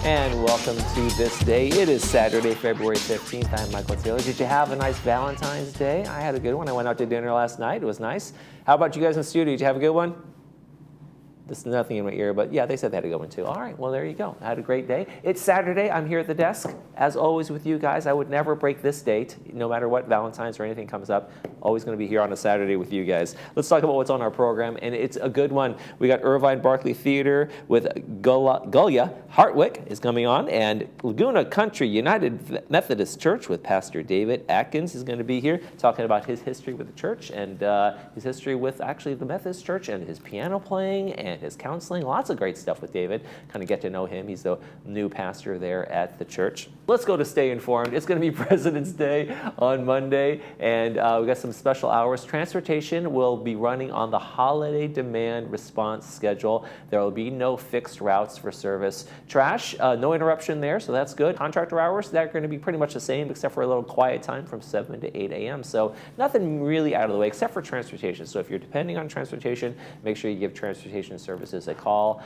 And welcome to This Day. It is Saturday, February 15th. I'm Michael Taylor. Did you have a nice Valentine's Day? I had a good one. I went out to dinner last night. It was nice. How about you guys in the studio? Did you have a good one? There's nothing in my ear, but yeah, they said they had a good one too. All right, well, there you go. I had a great day. It's Saturday. I'm here at the desk, as always, with you guys. I would never break this date, no matter what Valentine's or anything comes up. Always going to be here on a Saturday with you guys. Let's talk about what's on our program, and it's a good one. We got Irvine Barkley Theater with Gulya Hartwick is coming on, and Laguna Country United Methodist Church with Pastor David Atkins is going to be here, talking about his history with the church and his history with actually the Methodist Church and his piano playing and his counseling. Lots of great stuff with David. Kind of get to know him. He's the new pastor there at the church. Let's go to Stay Informed. It's going to be President's Day on Monday, and we got some special hours. Transportation will be running on the holiday demand response schedule. There will be no fixed routes for service. Trash, no interruption there, so that's good. Contractor hours, they're going to be pretty much the same, except for a little quiet time from 7 to 8 a.m. So nothing really out of the way, except for transportation. So if you're depending on transportation, make sure you give transportation services a call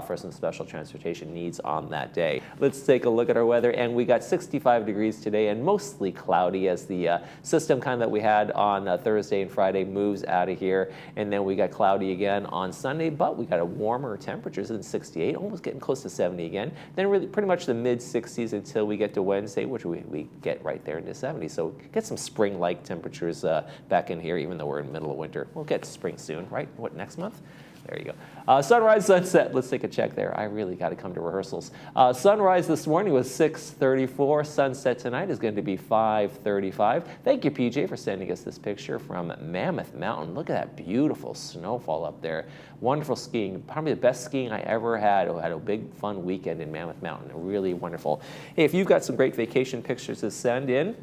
for some special transportation needs on that day. Let's take a look at our weather, and we got 65 degrees today and mostly cloudy as the system kind of that we had on Thursday and Friday moves out of here, and then we got cloudy again on Sunday, but we got a warmer temperatures in 68, almost getting close to 70 again. Then really pretty much the mid 60s until we get to Wednesday, which we get right there into 70. So get some spring-like temperatures back in here, even though we're in the middle of winter. We'll get to spring soon, right? What, next month? There you go. Sunrise, sunset. Let's take a check there. I really got to come to rehearsals. Sunrise this morning was 6:34. Sunset tonight is going to be 5:35. Thank you, PJ, for sending us this picture from Mammoth Mountain. Look at that beautiful snowfall up there. Wonderful skiing. Probably the best skiing I ever had. I had a big, fun weekend in Mammoth Mountain. Really wonderful. Hey, if you've got some great vacation pictures to send in,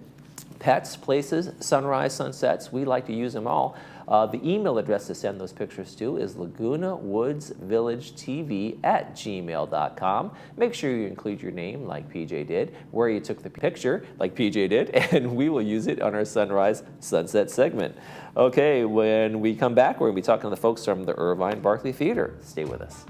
pets, places, sunrise, sunsets, we like to use them all. The email address to send those pictures to is lagunawoodsvillagetv@gmail.com. Make sure you include your name, like PJ did, where you took the picture, like PJ did, and we will use it on our sunrise sunset segment. Okay, when we come back, we're going to be talking to the folks from the Irvine Barkley Theater. Stay with us.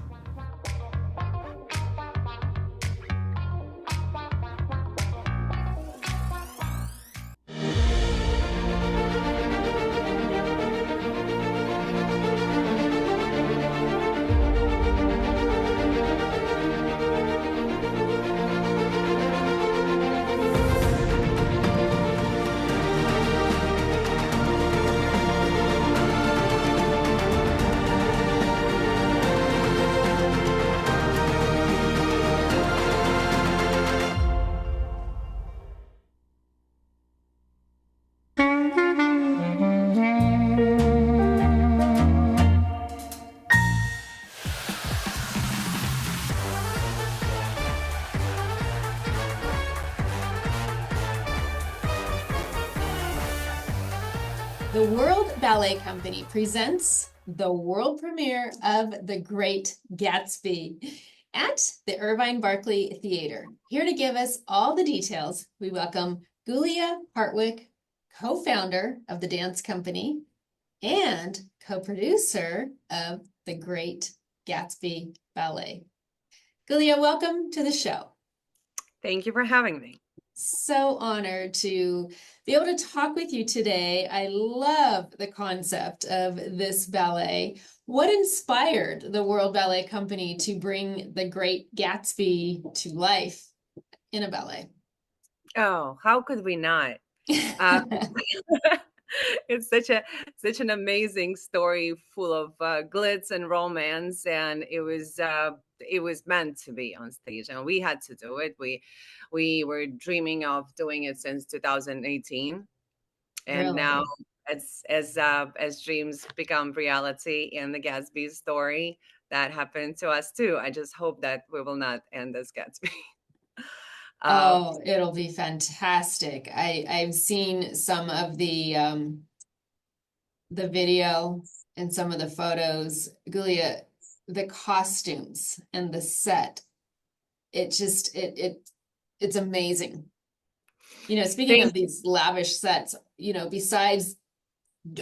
The World Ballet Company presents the world premiere of The Great Gatsby at the Irvine Barkley Theater. Here to give us all the details, we welcome Gulya Hartwick, co-founder of the dance company and co-producer of The Great Gatsby Ballet. Gulya, welcome to the show. Thank you for having me. So honored to be able to talk with you today. I love the concept of this ballet. What inspired the World Ballet Company to bring The Great Gatsby to life in a ballet? Oh, how could we not? It's such an amazing story full of glitz and romance, and it was meant to be on stage, and we had to do it. We were dreaming of doing it since 2018, and Really? now as dreams become reality in the Gatsby story, that happened to us too. I just hope that we will not end as Gatsby. Oh, it'll be fantastic. I've seen some of the video and some of the photos. Gulya, the costumes and the set, it's amazing. You know, speaking of these lavish sets, you know, besides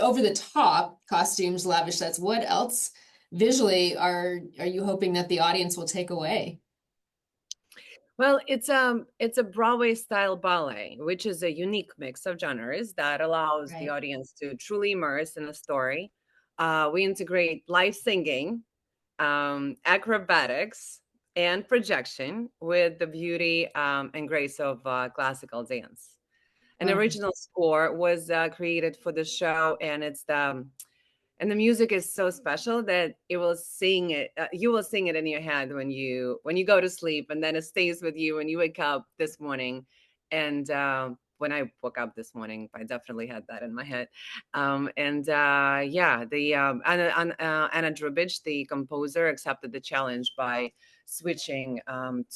over the top costumes, lavish sets, what else visually are you hoping that the audience will take away? Well, it's a Broadway style ballet, which is a unique mix of genres that allows the Right. audience to truly immerse in a story. We integrate live singing, acrobatics, and projection with the beauty and grace of classical dance. An Oh, original score was created for the show, and the music is so special that it will sing it. You will sing it in your head when you go to sleep, and then it stays with you when you wake up this morning. And when I woke up this morning, I definitely had that in my head. Yeah, the Anna Drubich, the composer, accepted the challenge by switching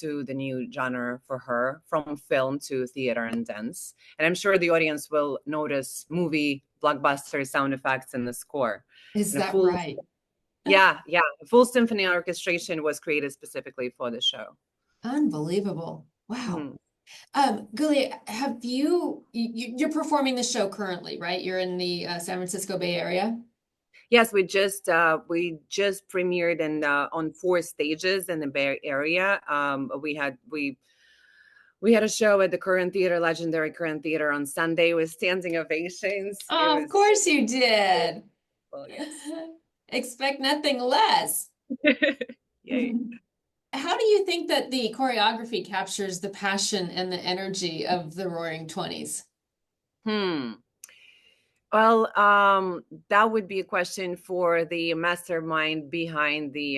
to the new genre for her from film to theater and dance. And I'm sure the audience will notice movie blockbuster sound effects in the score. is And a that full, right? yeah, a full symphony orchestration was created specifically for the show. Unbelievable. Wow. Mhm. Guli, have you're performing the show currently, right? You're in the San Francisco Bay Area? Yes, we just premiered in on 4 stages in the Bay Area. We had a show at the Current Theater, legendary Current Theater, on Sunday with standing ovations. It Oh, of was course you did. well, yes. Expect nothing less. Yay. How do you think that the choreography captures the passion and the energy of the Roaring Twenties? Hmm. Well, that would be a question for the mastermind behind the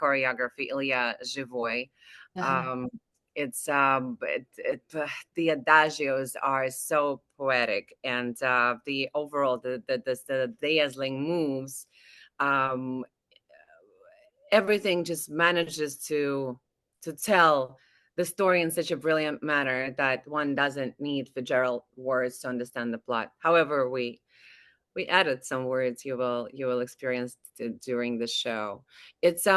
choreography, Ilya Zhivoy. Uh-huh. Um, the adagios are so poetic, and the overall the dazzling moves, um, everything just manages to tell the story in such a brilliant manner that one doesn't need Fitzgerald words to understand the plot. However, we added some words you will experience during the show. It's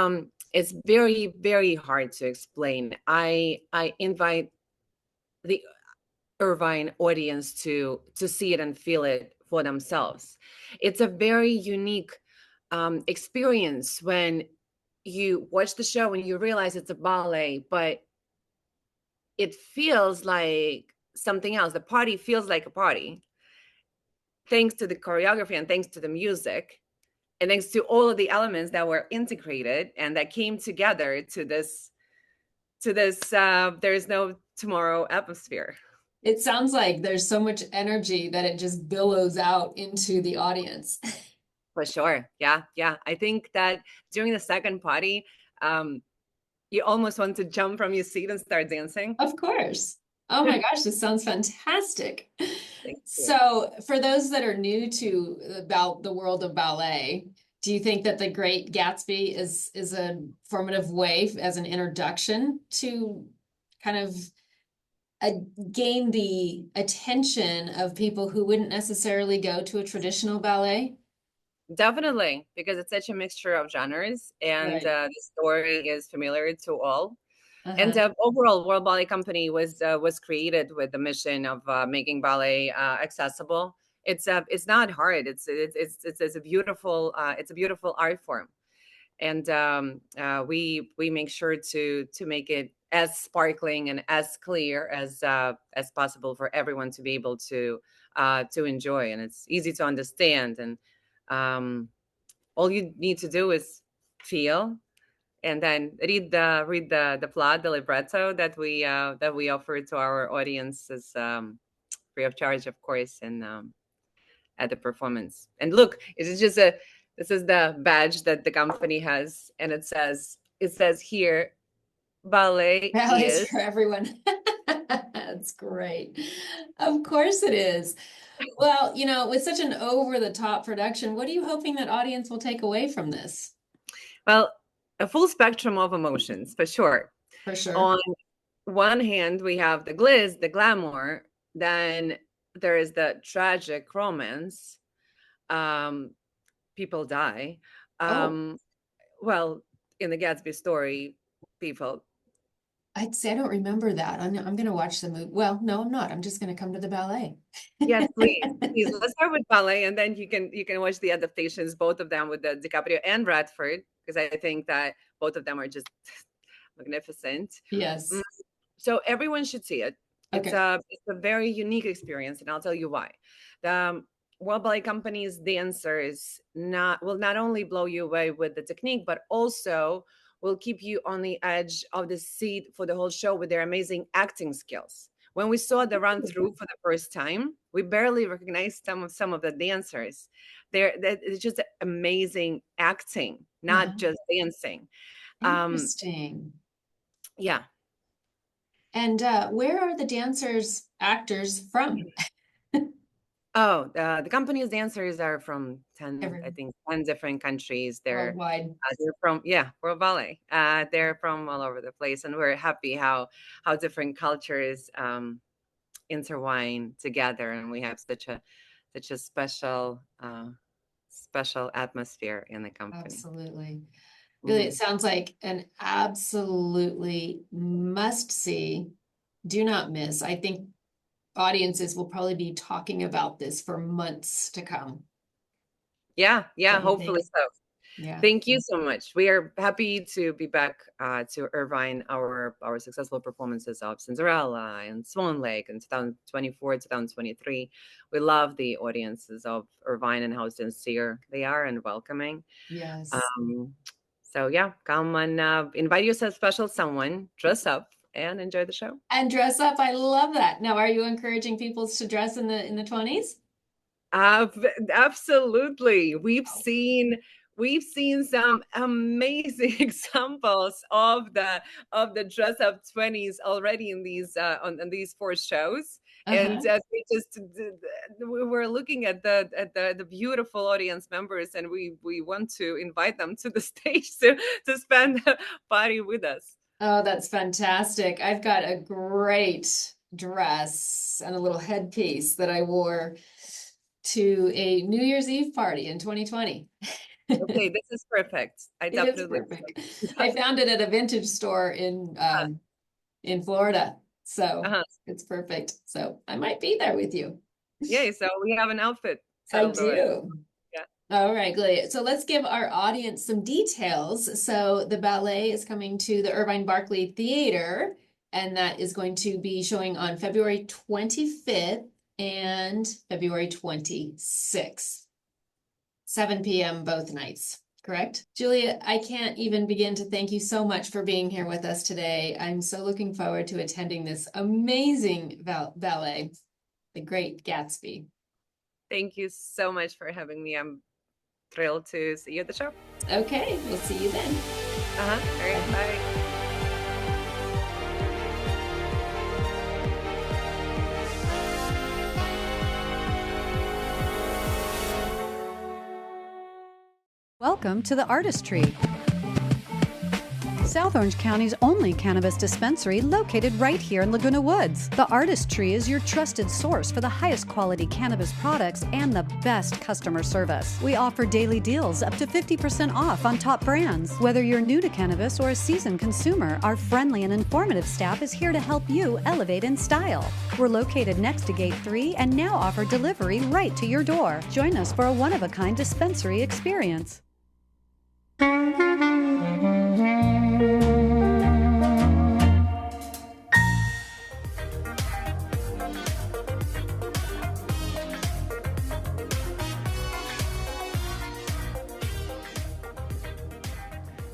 very hard to explain. I invite the Irvine audience to see it and feel it for themselves. It's a very unique experience when you watch the show and you realize it's a ballet, but it feels like something else. The party feels like a party, thanks to the choreography and thanks to the music and thanks to all of the elements that were integrated and that came together to this there is no tomorrow atmosphere. It sounds like there's so much energy that it just billows out into the audience. For sure. Yeah. I think that during the second party, um, you almost want to jump from your seat and start dancing. Of course. Oh my gosh, this sounds fantastic. Thank you. So, for those that are new to about the world of ballet, do you think that The Great Gatsby is a formative way as an introduction to kind of uh, gain the attention of people who wouldn't necessarily go to a traditional ballet? Definitely, because it's such a mixture of genres and Right. the story is familiar to all. And Uh-huh. overall, World Ballet Company was created with the mission of making ballet accessible. It's not hard. It's a beautiful art form, and we make sure to make it as sparkling and as clear as possible for everyone to be able to enjoy. And it's easy to understand. And um, all you need to do is feel and then read the plot, the libretto that we offer to our audiences, free of charge, of course, and at the performance. And look, this is the badge that the company has, and it says here, ballet Ballets is. for everyone. That's great. Of course it is. Well, with such an over-the-top production, what are you hoping that audience will take away from this? Well, a full spectrum of emotions for sure. For sure. On one hand, we have the glitz, the glamour. Then there is the tragic romance. Um, People die. Oh, Um, well, in the Gatsby story, people. I'd say I don't remember that. I'm going to watch the movie. Well, no, I'm not. I'm just going to come to the ballet. Yes, please, please. Let's start with ballet, and then you can watch the adaptations, both of them with the DiCaprio and Bradford, because I think that both of them are just magnificent. Yes. So everyone should see it. Okay. It's a very unique experience, and I'll tell you why. The World Ballet Company's dancers will not only blow you away with the technique, but also will keep you on the edge of the seat for the whole show with their amazing acting skills. When we saw the run through for the first time, we barely recognized some of the dancers. It's just amazing acting, not just dancing. Interesting. Yeah. And where are the actors from? Oh, the company's dancers are from 10, I Everywhere. think 10 different countries. Worldwide. They're from, yeah, World Ballet. They're from all over the place, and we're happy how different cultures intertwine together, and we have such a special atmosphere in the company. Absolutely. Really, it sounds like an absolutely must see. Do not miss. I think audiences will probably be talking about this for months to come. Yeah, Don't you hopefully think? so. Yeah. Thank you so much. We are happy to be back to Irvine. Our successful performances of Cinderella and Swan Lake in 2024, 2023. We love the audiences of Irvine and how sincere they are and welcoming. Yes. So yeah, come and invite yourself special someone, dress up, and enjoy the show. And dress up. I love that. Now, are you encouraging people to dress in the 20s? Absolutely. We've seen some amazing examples of the dress up 20s already in these on these 4 shows. And we were looking at the beautiful audience members, and we want to invite them to the stage to spend the party with us. Oh, that's fantastic. I've got a great dress and a little headpiece that I wore to a New Year's Eve party in 2020. Okay, this is perfect. I It is definitely perfect. I found it at a vintage store in Florida. So it's perfect. So I might be there with you. Yay, so we have an outfit I settled already. do. Yeah. All right, great. So let's give our audience some details. So the ballet is coming to the Irvine Barkley Theater, and that is going to be showing on February 25th and February 26th, 7 p.m. both nights, correct? Julia, I can't even begin to thank you so much for being here with us today. I'm so looking forward to attending this amazing ballet, The Great Gatsby. Thank you so much for having me. I'm thrilled to see you at the show. Okay, we'll see you then. All right, bye. Welcome to the Artistry, South Orange County's only cannabis dispensary located right here in Laguna Woods. The Artistry is your trusted source for the highest quality cannabis products and the best customer service. We offer daily deals up to 50% off on top brands. Whether you're new to cannabis or a seasoned consumer, our friendly and informative staff is here to help you elevate in style. We're located next to Gate 3 and now offer delivery right to your door. Join us for a one-of-a-kind dispensary experience.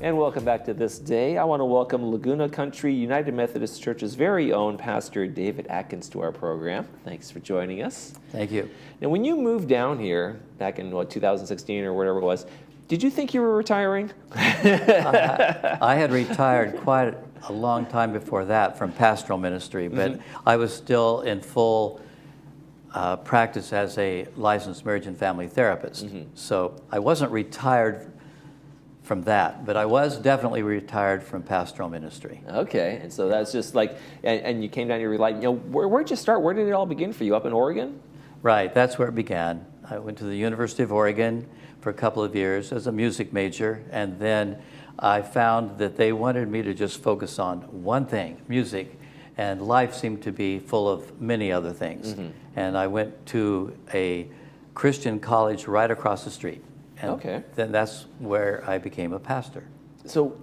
And welcome back to This Day. I want to welcome Laguna Country United Methodist Church's very own Pastor David Atkins to our program. Thanks for joining us. Thank you. Now, when you moved down here back in 2016 or whatever it was, did you think you were retiring? I had retired quite a long time before that from pastoral ministry, but I was still in full practice as a licensed marriage and family therapist. So I wasn't retired from that, but I was definitely retired from pastoral ministry. Okay, and so that's just like, and you came down here, like, where'd you start? Where did it all begin for you? Up in Oregon? Right, that's where it began. I went to the University of Oregon for a couple of years as a music major, and then I found that they wanted me to just focus on one thing, music, and life seemed to be full of many other things. And I went to a Christian college right across the street. And then that's where I became a pastor. So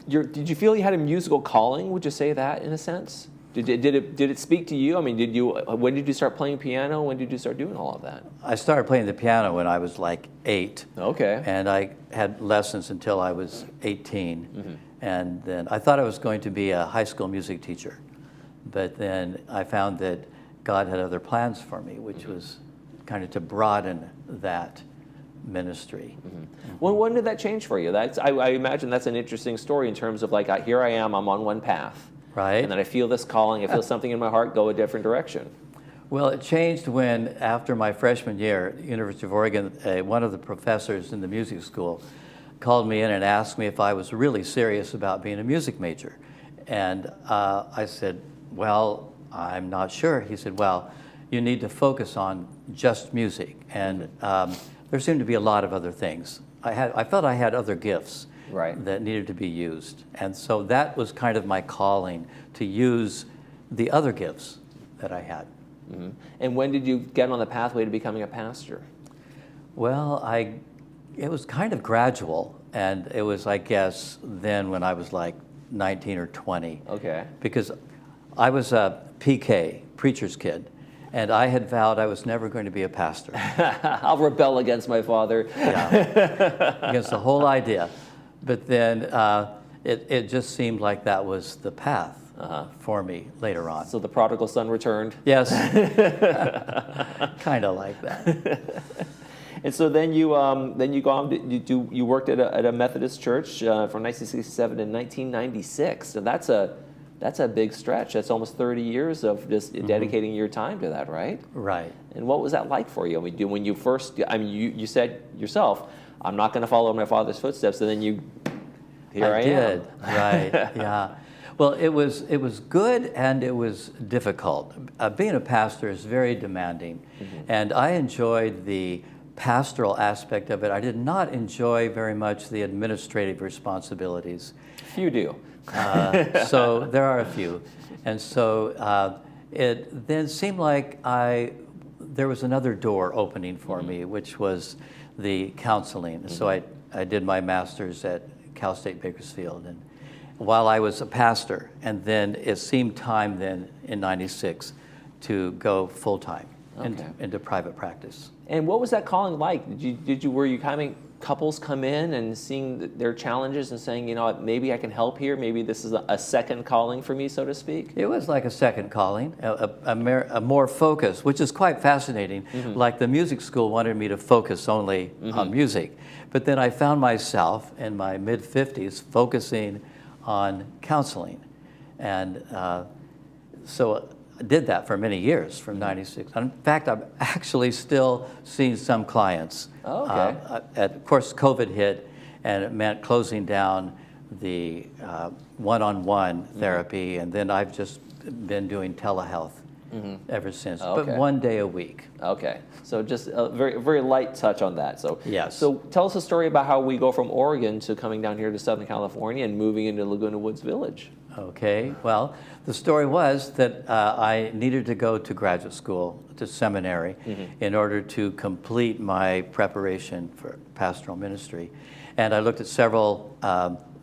did you feel you had a musical calling? Would you say that in a sense? Did it speak to you? I mean, when did you start playing piano? When did you start doing all of that? I started playing the piano when I was like 8. Okay. And I had lessons until I was 18. And then I thought I was going to be a high school music teacher. But then I found that God had other plans for me, which was kind of to broaden that ministry. When did that change for you? I imagine that's an interesting story in terms of like, here I am, I'm on one path. Right. And then I feel this calling, I feel something in my heart go a different direction. Well, it changed when, after my freshman year at the University of Oregon, one of the professors in the music school called me in and asked me if I was really serious about being a music major. And I said, well, I'm not sure. He said, well, you need to focus on just music. And there seemed to be a lot of other things. I felt I had other gifts. Right. That needed to be used. And so that was kind of my calling, to use the other gifts that I had. And when did you get on the pathway to becoming a pastor? Well, it was kind of gradual, and it was, I guess, then when I was like 19 or 20. Okay. Because I was a PK, preacher's kid, and I had vowed I was never going to be a pastor. I'll rebel against my father. Yeah, against the whole idea. But then it just seemed like that was the path for me later on. So the prodigal son returned. Yes, kind of like that. And so then you go on you worked at a Methodist church from 1967 to 1996. So that's a big stretch. That's almost 30 years of just dedicating your time to that, right? Right. And what was that like for you? I mean, when you first, you said yourself, I'm not going to follow my father's footsteps, and then here I am. Right, yeah. Well, it was good and it was difficult. Being a pastor is very demanding, and I enjoyed the pastoral aspect of it. I did not enjoy very much the administrative responsibilities. Few do. So there are a few. And so it then seemed like there was another door opening for me, which was the counseling. So I did my master's at Cal State Bakersfield, and while I was a pastor, and then it seemed time then in '96 to go full-time into private practice. And what was that calling like? Were you having couples come in and seeing their challenges and saying, maybe I can help here, maybe this is a second calling for me, so to speak? It was like a second calling, a more focus, which is quite fascinating. Like the music school wanted me to focus only on music, but then I found myself in my mid-50s focusing on counseling, and so I did that for many years, from '96. In fact, I'm actually still seeing some clients. Of course, COVID hit, and it meant closing down the one-on-one therapy, and then I've just been doing telehealth ever since, but 1 day a week. Okay, so just a very, very light touch on that. So yes. So tell us a story about how we go from Oregon to coming down here to Southern California and moving into Laguna Woods Village. Okay, well, the story was that I needed to go to graduate school, to seminary, in order to complete my preparation for pastoral ministry. And I looked at several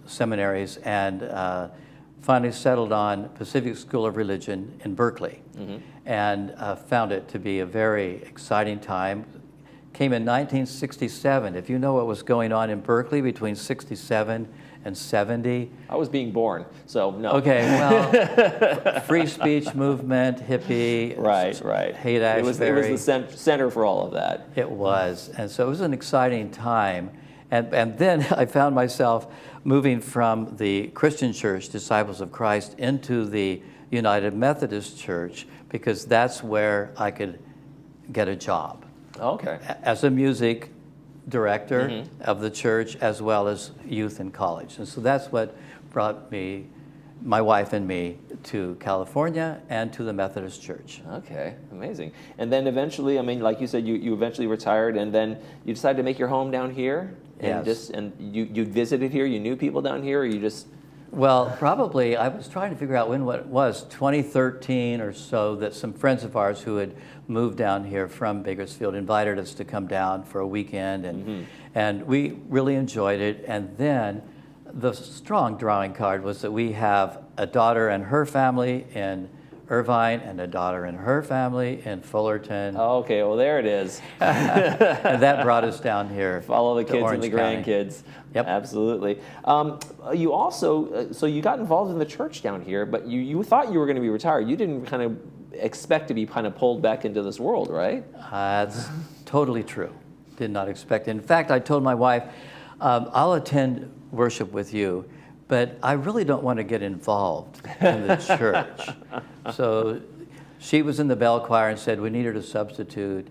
seminaries and finally settled on Pacific School of Religion in Berkeley, and found it to be a very exciting time. Came in 1967. If you know what was going on in Berkeley between 67 and 70. I was being born, so no. Okay, well, free speech movement, hippie, right. Haight-Ashbury. It was the center for all of that. It was, and so it was an exciting time. And then I found myself moving from the Christian Church, Disciples of Christ, into the United Methodist Church, because that's where I could get a job. Okay. As a music director of the church, as well as youth in college. And so that's what brought me, my wife and me, to California and to the Methodist Church. Okay, amazing. And then eventually, I mean, like you said, you eventually retired, and then you decided to make your home down here? And Yes. You visited here, you knew people down here, or you just... Well, probably, I was trying to figure out when it was, 2013 or so, that some friends of ours who had moved down here from Bakersfield invited us to come down for a weekend, and we really enjoyed it. And then the strong drawing card was that we have a daughter and her family in Irvine and a daughter and her family in Fullerton. Oh, okay, well, there it is. And that brought us down here. Follow the to kids Orange and the County. grandkids. Yep. Absolutely. You also, so you got involved in the church down here, but you thought you were going to be retired. You didn't kind of expect to be kind of pulled back into this world, right? That's totally true. Did not expect it. In fact, I told my wife, I'll attend worship with you, but I really don't want to get involved in the church. So she was in the bell choir and said we needed a substitute.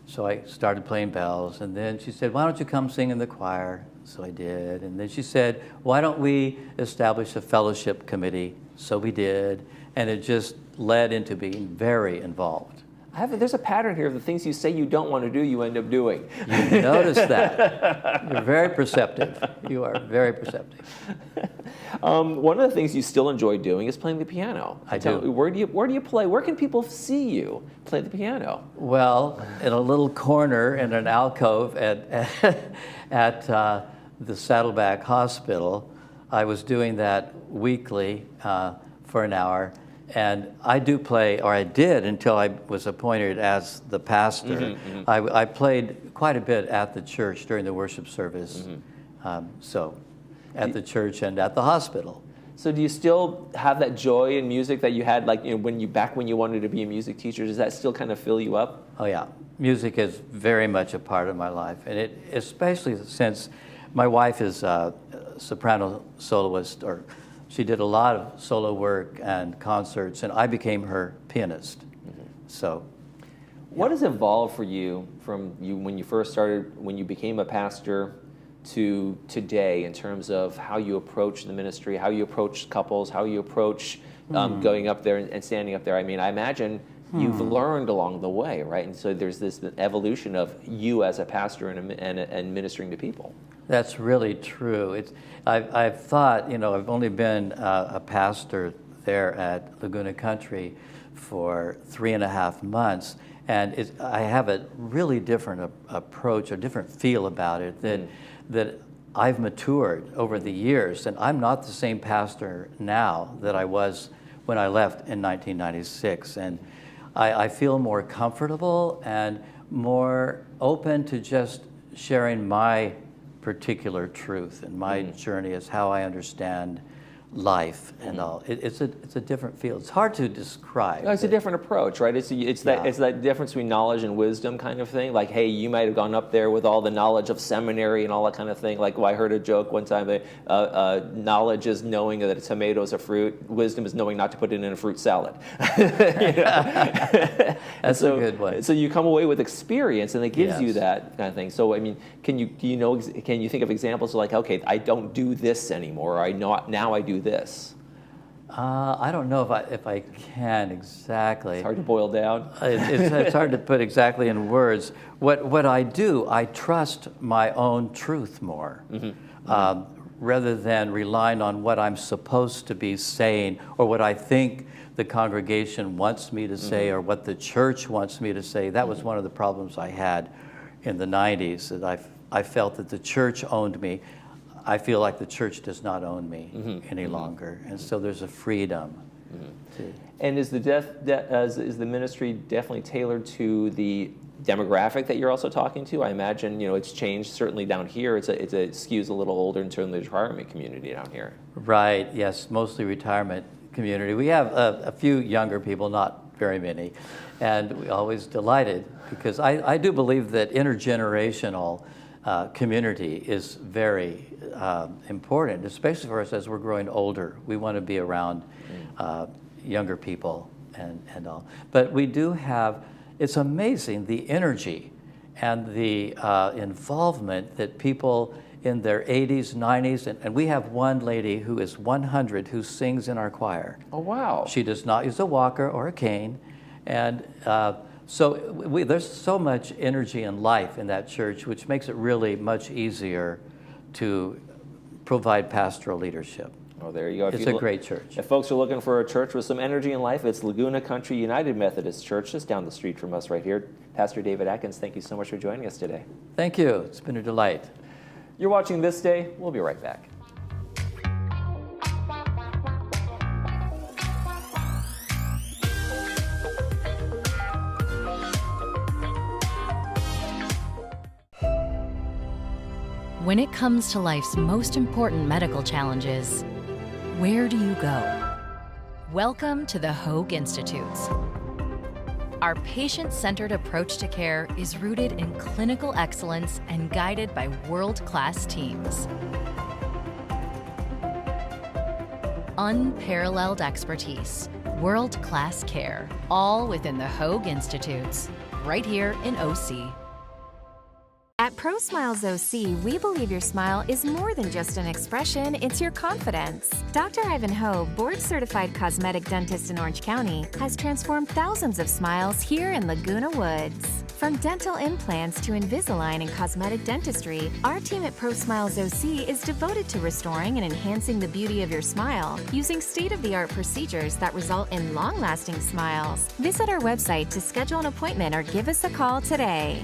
So I started playing bells, and then she said, why don't you come sing in the choir? So I did. And then she said, why don't we establish a fellowship committee? So we did. And it just led into being very involved. There's a pattern here of the things you say you don't want to do, you end up doing. You notice that. You're very perceptive. You are very perceptive. One of the things you still enjoy doing is playing the piano. I do. Where do you play? Where can people see you play the piano? Well, in a little corner in an alcove at the Saddleback Hospital. I was doing that weekly for an hour. And I do play, or I did until I was appointed as the pastor. I played quite a bit at the church during the worship service. So at the church and at the hospital. So do you still have that joy in music that you had, like, when you wanted to be a music teacher? Does that still kind of fill you up? Oh yeah, music is very much a part of my life, and it especially since my wife is a soprano soloist, or she did a lot of solo work and concerts, and I became her pianist. So, what has evolved for you from when you first started, when you became a pastor, to today in terms of how you approach the ministry, how you approach couples, how you approach going up there and standing up there? I mean, I imagine you've learned along the way, right? And so there's this evolution of you as a pastor and ministering to people. That's really true. I've thought, I've only been a pastor there at Laguna Country for 3.5 months, and I have a really different approach, or different feel about it, that I've matured over the years, and I'm not the same pastor now that I was when I left in 1996, and I feel more comfortable and more open to just sharing my particular truth and my journey as how I understand life and all. It's a different field. It's hard to describe. No, it's a different approach, right? It's that difference between knowledge and wisdom kind of thing. Like, hey, you might have gone up there with all the knowledge of seminary and all that kind of thing. Like, I heard a joke one time that knowledge is knowing that a tomato is a fruit. Wisdom is knowing not to put it in a fruit salad. That's a good one. So you come away with experience, and it gives you that kind of thing. So I mean, can you think of examples of, like, okay, I don't do this anymore, or now I do this? I don't know if I can exactly. It's hard to boil down. It's hard to put exactly in words. What I do, I trust my own truth more, rather than relying on what I'm supposed to be saying, or what I think the congregation wants me to say, or what the church wants me to say. That was one of the problems I had in the 90s, that I felt that the church owned me. I feel like the church does not own me any longer, and so there's a freedom. And is the ministry definitely tailored to the demographic that you're also talking to? I imagine it's changed certainly down here. It skews a little older in terms of the retirement community down here. Right. Yes, mostly retirement community. We have a few younger people, not very many, and we're always delighted, because I do believe that intergenerational community is very important, especially for us as we're growing older. We want to be around younger people and all. But we do have, it's amazing the energy and the involvement that people in their 80s, 90s, and we have one lady who is 100 who sings in our choir. Oh, wow. She does not use a walker or a cane, and so there's so much energy and life in that church, which makes it really much easier to provide pastoral leadership. Oh, there you go. It's a great church. If folks are looking for a church with some energy and life, it's Laguna Country United Methodist Church, just down the street from us right here. Pastor David Atkins, thank you so much for joining us today. Thank you. It's been a delight. You're watching This Day. We'll be right back. When it comes to life's most important medical challenges, where do you go? Welcome to the Hoag Institutes. Our patient-centered approach to care is rooted in clinical excellence and guided by world-class teams. Unparalleled expertise, world-class care, all within the Hoag Institutes, right here in OC. At Pro Smiles OC, we believe your smile is more than just an expression, it's your confidence. Dr. Ivan Ho, board-certified cosmetic dentist in Orange County, has transformed thousands of smiles here in Laguna Woods. From dental implants to Invisalign and cosmetic dentistry, our team at Pro Smiles OC is devoted to restoring and enhancing the beauty of your smile using state-of-the-art procedures that result in long-lasting smiles. Visit our website to schedule an appointment or give us a call today.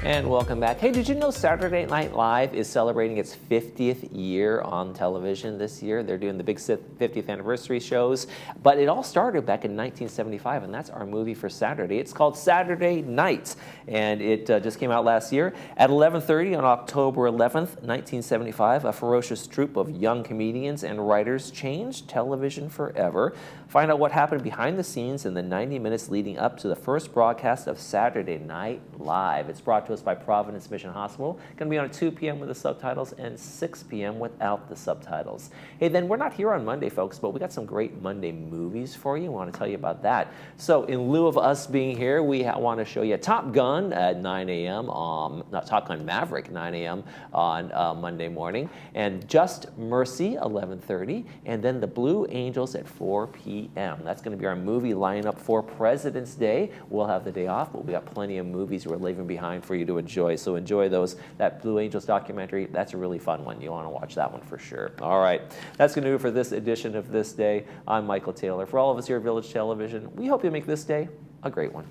And welcome back. Hey, did you know Saturday Night Live is celebrating its 50th year on television this year? They're doing the big 50th anniversary shows, but it all started back in 1975, and that's our movie for Saturday. It's called Saturday Night, and it just came out last year. At 11:30 on October 11th, 1975, a ferocious troupe of young comedians and writers changed television forever. Find out what happened behind the scenes in the 90 minutes leading up to the first broadcast of Saturday Night Live. It's brought to us by Providence Mission Hospital. Going to be on at 2 p.m. with the subtitles and 6 p.m. without the subtitles. Hey, then we're not here on Monday, folks, but we got some great Monday movies for you. I want to tell you about that. So in lieu of us being here, we want to show you Top Gun at 9 a.m. Not Top Gun Maverick, 9 a.m. on Monday morning, and Just Mercy, 11:30, and then The Blue Angels at 4 p.m. That's going to be our movie lineup for President's Day. We'll have the day off, but we got plenty of movies we're leaving behind for you to enjoy. So enjoy those. That Blue Angels documentary, that's a really fun one. You want to watch that one for sure. All right. That's going to do it for this edition of This Day. I'm Michael Taylor. For all of us here at Village Television, we hope you make this day a great one.